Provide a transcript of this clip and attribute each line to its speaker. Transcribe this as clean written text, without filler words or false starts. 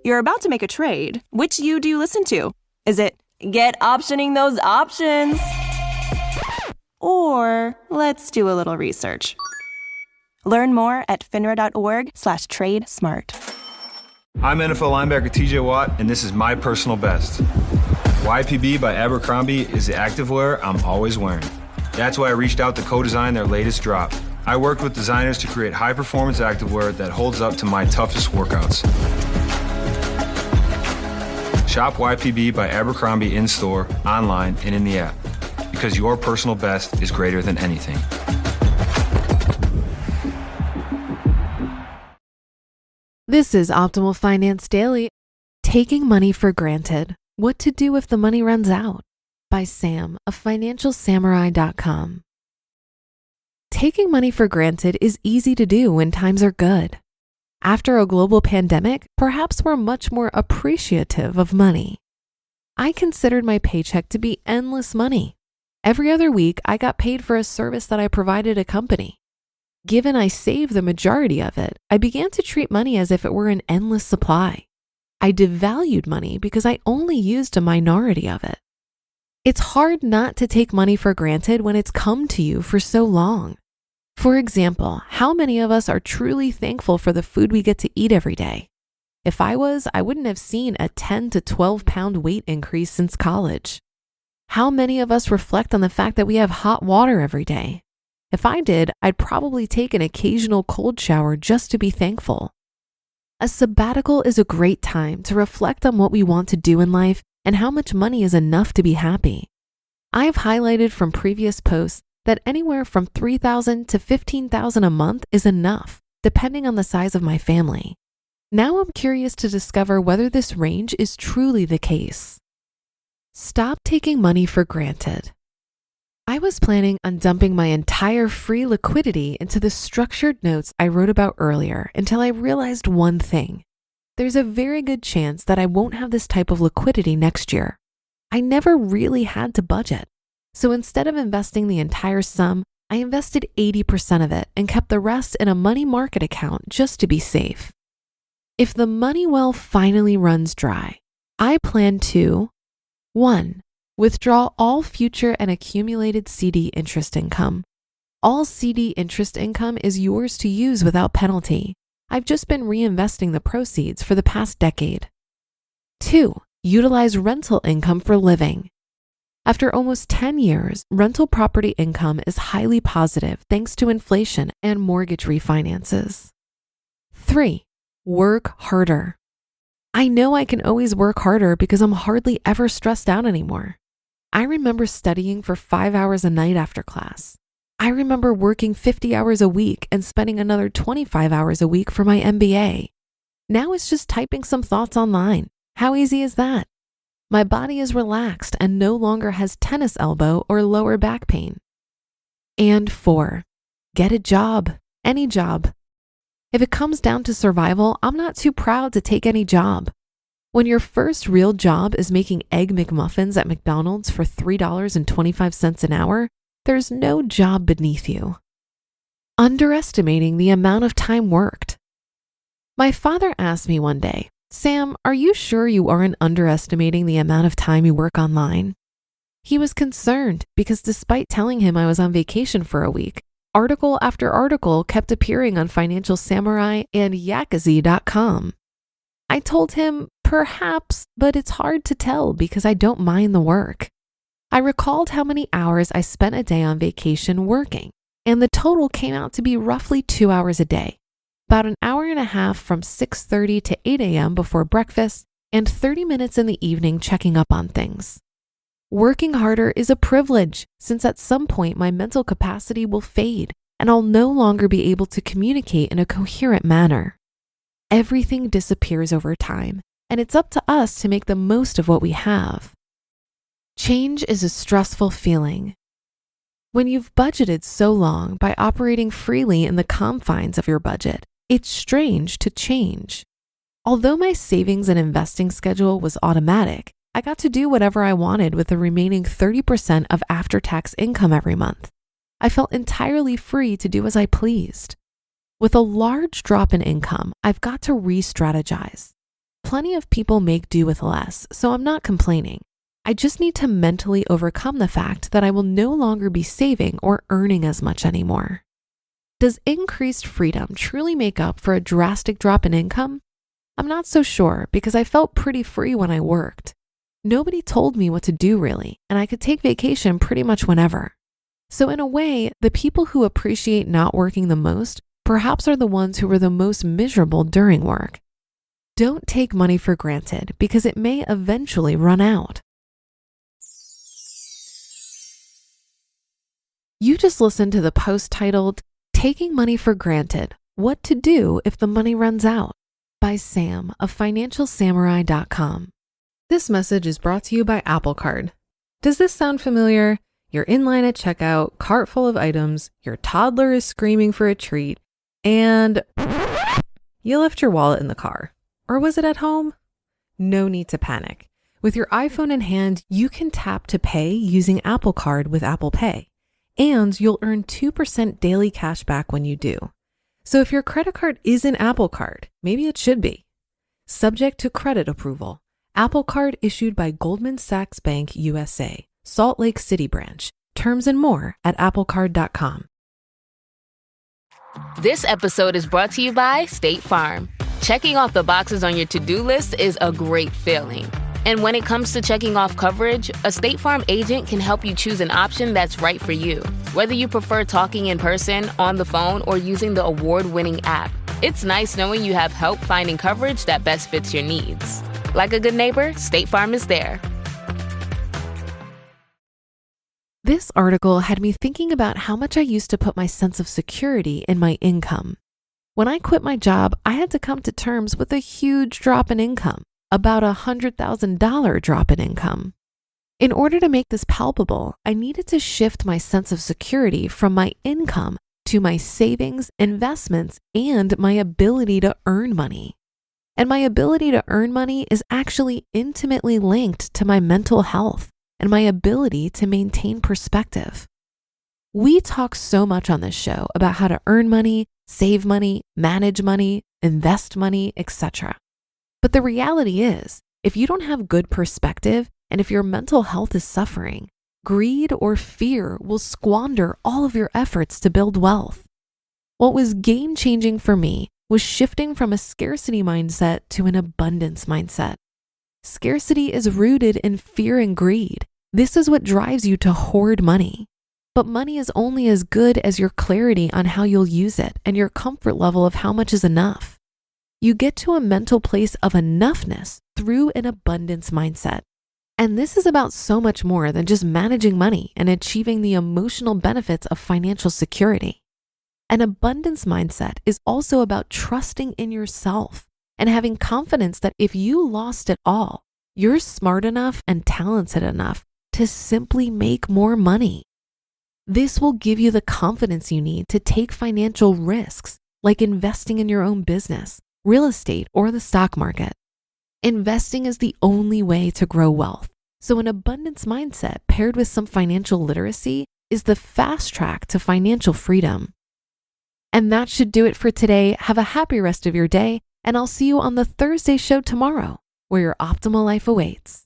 Speaker 1: You're about to make a trade. Which you do you listen to? Is it get optioning those options? Or let's do a little research. Learn more at finra.org/trade-smart.
Speaker 2: I'm NFL linebacker TJ Watt, and this is my personal best. YPB by Abercrombie is the activewear I'm always wearing. That's why I reached out to co-design their latest drop. I worked with designers to create high-performance activewear that holds up to my toughest workouts. Shop YPB by Abercrombie in-store, online, and in the app. Because your personal best is greater than anything.
Speaker 3: This is Optimal Finance Daily. Taking Money for Granted. What to Do If the Money Runs Out by Sam of FinancialSamurai.com. Taking money for granted is easy to do when times are good. After a global pandemic, perhaps we're much more appreciative of money. I considered my paycheck to be endless money. Every other week, I got paid for a service that I provided a company. Given I saved the majority of it, I began to treat money as if it were an endless supply. I devalued money because I only used a minority of it. It's hard not to take money for granted when it's come to you for so long. For example, how many of us are truly thankful for the food we get to eat every day? If I was, I wouldn't have seen a 10 to 12 pound weight increase since college. How many of us reflect on the fact that we have hot water every day? If I did, I'd probably take an occasional cold shower just to be thankful. A sabbatical is a great time to reflect on what we want to do in life and how much money is enough to be happy. I've highlighted from previous posts that anywhere from $3,000 to $15,000 a month is enough, depending on the size of my family. Now I'm curious to discover whether this range is truly the case. Stop taking money for granted. I was planning on dumping my entire free liquidity into the structured notes I wrote about earlier until I realized one thing. There's a very good chance that I won't have this type of liquidity next year. I never really had to budget. So instead of investing the entire sum, I invested 80% of it and kept the rest in a money market account just to be safe. If the money well finally runs dry, I plan to 1. Withdraw all future and accumulated CD interest income. All CD interest income is yours to use without penalty. I've just been reinvesting the proceeds for the past decade. 2. Utilize rental income for living. After almost 10 years, rental property income is highly positive thanks to inflation and mortgage refinances. 3. Work harder. I know I can always work harder because I'm hardly ever stressed out anymore. I remember studying for 5 hours a night after class. I remember working 50 hours a week and spending another 25 hours a week for my MBA. Now it's just typing some thoughts online. How easy is that? My body is relaxed and no longer has tennis elbow or lower back pain. And 4, get a job, any job. If it comes down to survival, I'm not too proud to take any job. When your first real job is making Egg McMuffins at McDonald's for $3.25 an hour, there's no job beneath you. Underestimating the amount of time worked. My father asked me one day, "Sam, are you sure you aren't underestimating the amount of time you work online?" He was concerned because despite telling him I was on vacation for a week, article after article kept appearing on Financial Samurai and Yakazi.com. I told him, perhaps, but it's hard to tell because I don't mind the work. I recalled how many hours I spent a day on vacation working, and the total came out to be roughly 2 hours a day, about an hour and a half from 6:30 to 8 a.m. before breakfast, and 30 minutes in the evening checking up on things. Working harder is a privilege since at some point my mental capacity will fade and I'll no longer be able to communicate in a coherent manner. Everything disappears over time, and it's up to us to make the most of what we have. Change is a stressful feeling. When you've budgeted so long by operating freely in the confines of your budget, it's strange to change. Although my savings and investing schedule was automatic, I got to do whatever I wanted with the remaining 30% of after-tax income every month. I felt entirely free to do as I pleased. With a large drop in income, I've got to re-strategize. Plenty of people make do with less, so I'm not complaining. I just need to mentally overcome the fact that I will no longer be saving or earning as much anymore. Does increased freedom truly make up for a drastic drop in income? I'm not so sure because I felt pretty free when I worked. Nobody told me what to do really, and I could take vacation pretty much whenever. So in a way, the people who appreciate not working the most perhaps are the ones who were the most miserable during work. Don't take money for granted because it may eventually run out. You just listened to the post titled, Taking Money for Granted, What to Do If the Money Runs Out by Sam of financialsamurai.com. This message is brought to you by Apple Card. Does this sound familiar? You're in line at checkout, cart full of items, your toddler is screaming for a treat, and you left your wallet in the car. Or was it at home? No need to panic. With your iPhone in hand, you can tap to pay using Apple Card with Apple Pay. And you'll earn 2% daily cash back when you do. So if your credit card isn't Apple Card, maybe it should be. Subject to credit approval. Apple Card issued by Goldman Sachs Bank USA, Salt Lake City branch. Terms and more at applecard.com.
Speaker 4: This episode is brought to you by State Farm. Checking off the boxes on your to-do list is a great feeling. And when it comes to checking off coverage, a State Farm agent can help you choose an option that's right for you. Whether you prefer talking in person, on the phone, or using the award-winning app, it's nice knowing you have help finding coverage that best fits your needs. Like a good neighbor, State Farm is there.
Speaker 3: This article had me thinking about how much I used to put my sense of security in my income. When I quit my job, I had to come to terms with a huge drop in income. About $100,000 drop in income. In order to make this palpable, I needed to shift my sense of security from my income to my savings, investments, and my ability to earn money. And my ability to earn money is actually intimately linked to my mental health and my ability to maintain perspective. We talk so much on this show about how to earn money, save money, manage money, invest money, etc. But the reality is, if you don't have good perspective and if your mental health is suffering, greed or fear will squander all of your efforts to build wealth. What was game-changing for me was shifting from a scarcity mindset to an abundance mindset. Scarcity is rooted in fear and greed. This is what drives you to hoard money. But money is only as good as your clarity on how you'll use it and your comfort level of how much is enough. You get to a mental place of enoughness through an abundance mindset. And this is about so much more than just managing money and achieving the emotional benefits of financial security. An abundance mindset is also about trusting in yourself and having confidence that if you lost it all, you're smart enough and talented enough to simply make more money. This will give you the confidence you need to take financial risks, like investing in your own business, real estate, or the stock market. Investing is the only way to grow wealth. So an abundance mindset paired with some financial literacy is the fast track to financial freedom. And that should do it for today. Have a happy rest of your day, and I'll see you on the Thursday show tomorrow, where your optimal life awaits.